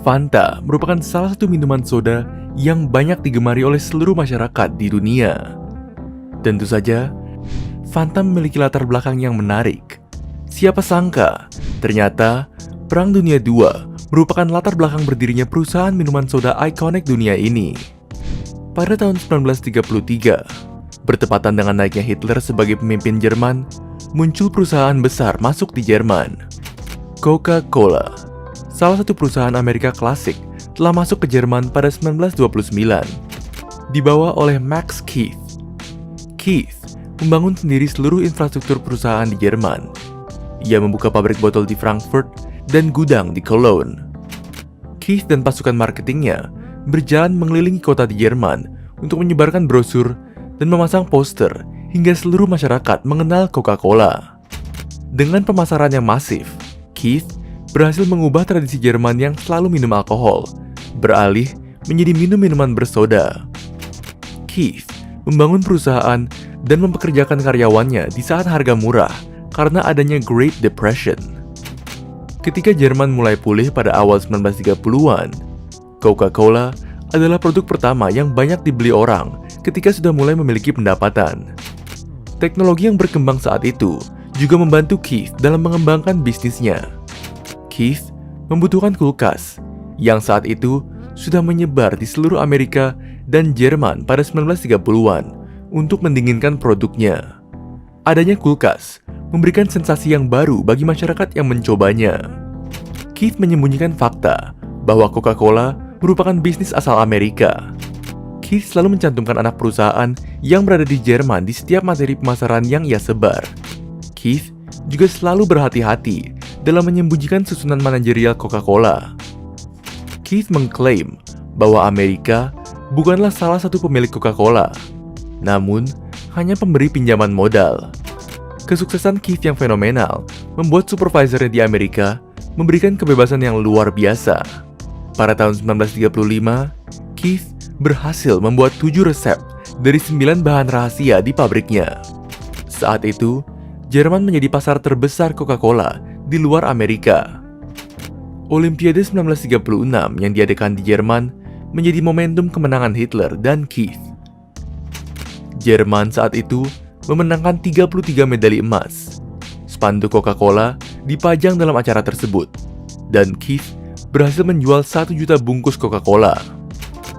Fanta merupakan salah satu minuman soda yang banyak digemari oleh seluruh masyarakat di dunia. Tentu saja, Fanta memiliki latar belakang yang menarik. Siapa sangka, ternyata Perang Dunia II merupakan latar belakang berdirinya perusahaan minuman soda ikonik dunia ini. Pada tahun 1933, bertepatan dengan naiknya Hitler sebagai pemimpin Jerman, muncul perusahaan besar masuk di Jerman. Coca-Cola, salah satu perusahaan Amerika klasik, telah masuk ke Jerman pada 1929, dibawa oleh Max Keith. Keith membangun sendiri seluruh infrastruktur perusahaan di Jerman. Ia membuka pabrik botol di Frankfurt dan gudang di Cologne. Keith dan pasukan marketingnya berjalan mengelilingi kota di Jerman untuk menyebarkan brosur dan memasang poster hingga seluruh masyarakat mengenal Coca-Cola. Dengan pemasaran yang masif, Keith berhasil mengubah tradisi Jerman yang selalu minum alkohol, beralih menjadi minum minuman bersoda. Keith membangun perusahaan dan mempekerjakan karyawannya di saat harga murah karena adanya Great Depression. Ketika Jerman mulai pulih pada awal 1930-an, Coca-Cola adalah produk pertama yang banyak dibeli orang ketika sudah mulai memiliki pendapatan. Teknologi yang berkembang saat itu juga membantu Keith dalam mengembangkan bisnisnya. Keith membutuhkan kulkas yang saat itu sudah menyebar di seluruh Amerika dan Jerman pada 1930-an untuk mendinginkan produknya. Adanya kulkas memberikan sensasi yang baru bagi masyarakat yang mencobanya. Keith menyembunyikan fakta bahwa Coca-Cola merupakan bisnis asal Amerika. Keith selalu mencantumkan anak perusahaan yang berada di Jerman di setiap materi pemasaran yang ia sebar. Keith juga selalu berhati-hati dalam menyembunyikan susunan manajerial Coca-Cola. Keith mengklaim bahwa Amerika bukanlah salah satu pemilik Coca-Cola, namun hanya pemberi pinjaman modal. Kesuksesan Keith yang fenomenal membuat supervisornya di Amerika memberikan kebebasan yang luar biasa. Pada tahun 1935, Keith berhasil membuat 7 resep dari 9 bahan rahasia di pabriknya. Saat itu, Jerman menjadi pasar terbesar Coca-Cola di luar Amerika. Olimpiade 1936 yang diadakan di Jerman menjadi momentum kemenangan Hitler dan Keith. Jerman saat itu memenangkan 33 medali emas. Spanduk Coca-Cola dipajang dalam acara tersebut, dan Keith berhasil menjual 1 juta bungkus Coca-Cola.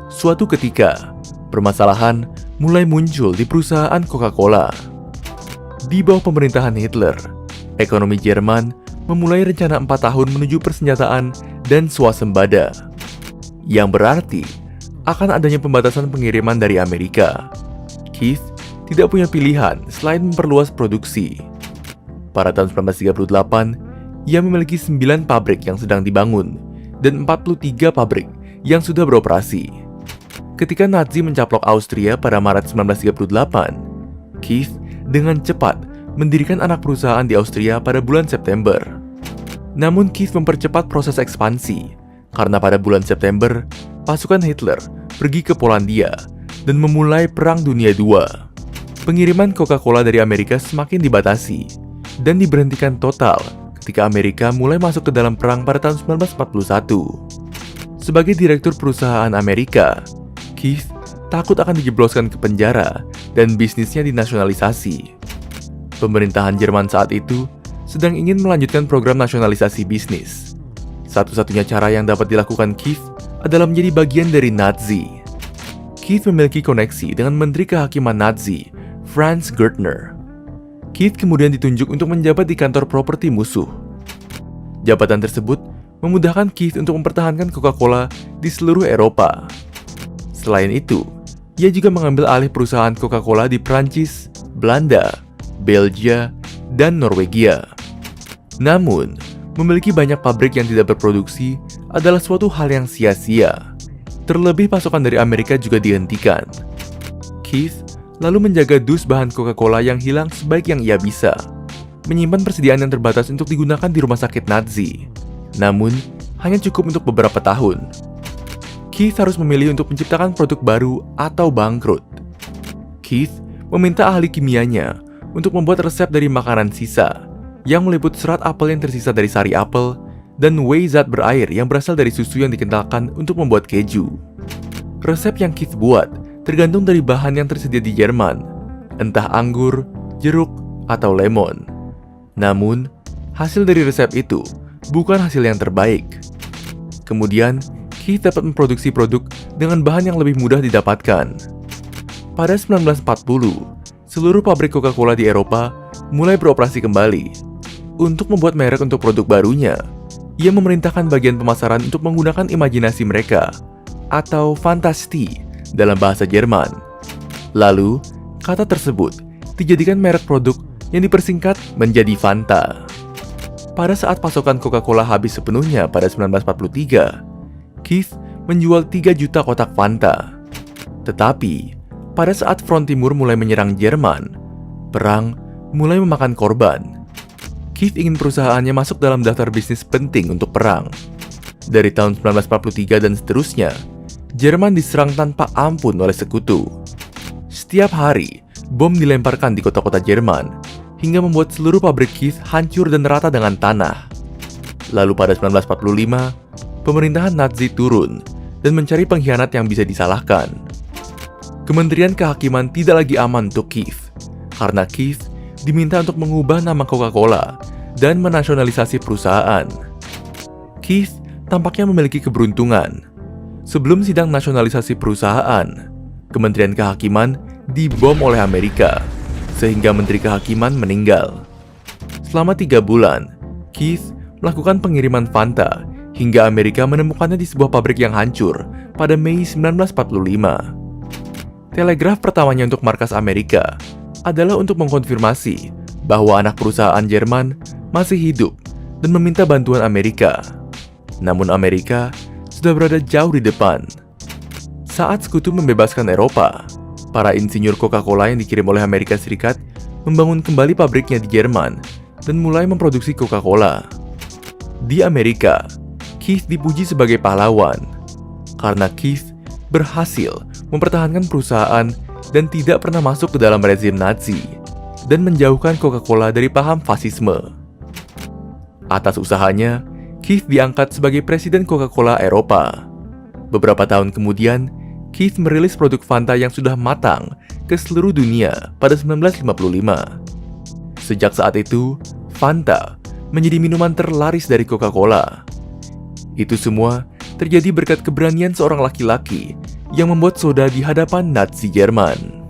Suatu ketika, permasalahan mulai muncul di perusahaan Coca-Cola. Di bawah pemerintahan Hitler, ekonomi Jerman memulai rencana 4 tahun menuju persenjataan dan swasembada, yang berarti akan adanya pembatasan pengiriman dari Amerika. Keith tidak punya pilihan selain memperluas produksi. Pada tahun 1938, ia memiliki 9 pabrik yang sedang dibangun dan 43 pabrik yang sudah beroperasi. Ketika Nazi mencaplok Austria pada Maret 1938, Keith dengan cepat mendirikan anak perusahaan di Austria pada bulan September. Namun Keith mempercepat proses ekspansi karena pada bulan September, pasukan Hitler pergi ke Polandia dan memulai Perang Dunia II. Pengiriman Coca-Cola dari Amerika semakin dibatasi dan diberhentikan total ketika Amerika mulai masuk ke dalam perang pada tahun 1941. Sebagai direktur perusahaan Amerika, Keith takut akan dijebloskan ke penjara dan bisnisnya dinasionalisasi. Pemerintahan Jerman saat itu sedang ingin melanjutkan program nasionalisasi bisnis. Satu-satunya cara yang dapat dilakukan Keith adalah menjadi bagian dari Nazi. Keith memiliki koneksi dengan Menteri Kehakiman Nazi, Franz Gärtner. Keith kemudian ditunjuk untuk menjabat di kantor properti musuh. Jabatan tersebut memudahkan Keith untuk mempertahankan Coca-Cola di seluruh Eropa. Selain itu, ia juga mengambil alih perusahaan Coca-Cola di Prancis, Belanda, Belgia, dan Norwegia. Namun, memiliki banyak pabrik yang tidak berproduksi adalah suatu hal yang sia-sia. Terlebih pasokan dari Amerika juga dihentikan. Keith lalu menjaga dus bahan Coca-Cola yang hilang sebaik yang ia bisa, menyimpan persediaan yang terbatas untuk digunakan di rumah sakit Nazi. Namun, hanya cukup untuk beberapa tahun. Keith harus memilih untuk menciptakan produk baru atau bangkrut. Keith meminta ahli kimianya untuk membuat resep dari makanan sisa, yang meliput serat apel yang tersisa dari sari apel, dan whey zat berair yang berasal dari susu yang dikentalkan untuk membuat keju. Resep yang Keith buat tergantung dari bahan yang tersedia di Jerman, entah anggur, jeruk, atau lemon. Namun, hasil dari resep itu bukan hasil yang terbaik. Kemudian, Keith dapat memproduksi produk dengan bahan yang lebih mudah didapatkan. Pada 1940, seluruh pabrik Coca-Cola di Eropa mulai beroperasi kembali. Untuk membuat merek untuk produk barunya, ia memerintahkan bagian pemasaran untuk menggunakan imajinasi mereka, atau fantasti dalam bahasa Jerman. Lalu, kata tersebut dijadikan merek produk yang dipersingkat menjadi Fanta. Pada saat pasokan Coca-Cola habis sepenuhnya pada 1943, Keith menjual 3 juta kotak Fanta. Tetapi, pada saat front timur mulai menyerang Jerman, perang mulai memakan korban. Keith ingin perusahaannya masuk dalam daftar bisnis penting untuk perang. Dari tahun 1943 dan seterusnya, Jerman diserang tanpa ampun oleh sekutu. Setiap hari, bom dilemparkan di kota-kota Jerman, hingga membuat seluruh pabrik Keith hancur dan rata dengan tanah. Lalu pada 1945, pemerintahan Nazi turun dan mencari pengkhianat yang bisa disalahkan. Kementerian Kehakiman tidak lagi aman untuk Keith, karena Keith diminta untuk mengubah nama Coca-Cola dan menasionalisasi perusahaan. Keith tampaknya memiliki keberuntungan. Sebelum sidang nasionalisasi perusahaan, Kementerian Kehakiman dibom oleh Amerika, sehingga Menteri Kehakiman meninggal. Selama 3 bulan, Keith melakukan pengiriman Fanta hingga Amerika menemukannya di sebuah pabrik yang hancur pada Mei 1945. Telegraf pertamanya untuk markas Amerika adalah untuk mengkonfirmasi bahwa anak perusahaan Jerman masih hidup dan meminta bantuan Amerika. Namun Amerika sudah berada jauh di depan. Saat sekutu membebaskan Eropa, para insinyur Coca-Cola yang dikirim oleh Amerika Serikat membangun kembali pabriknya di Jerman dan mulai memproduksi Coca-Cola. Di Amerika, Keith dipuji sebagai pahlawan karena Keith berhasil mempertahankan perusahaan dan tidak pernah masuk ke dalam rezim Nazi dan menjauhkan Coca-Cola dari paham fasisme. Atas usahanya, Keith diangkat sebagai presiden Coca-Cola Eropa. Beberapa tahun kemudian, Keith merilis produk Fanta yang sudah matang ke seluruh dunia pada 1955. Sejak saat itu, Fanta menjadi minuman terlaris dari Coca-Cola. Itu semua terjadi berkat keberanian seorang laki-laki yang membuat soda di hadapan Nazi Jerman.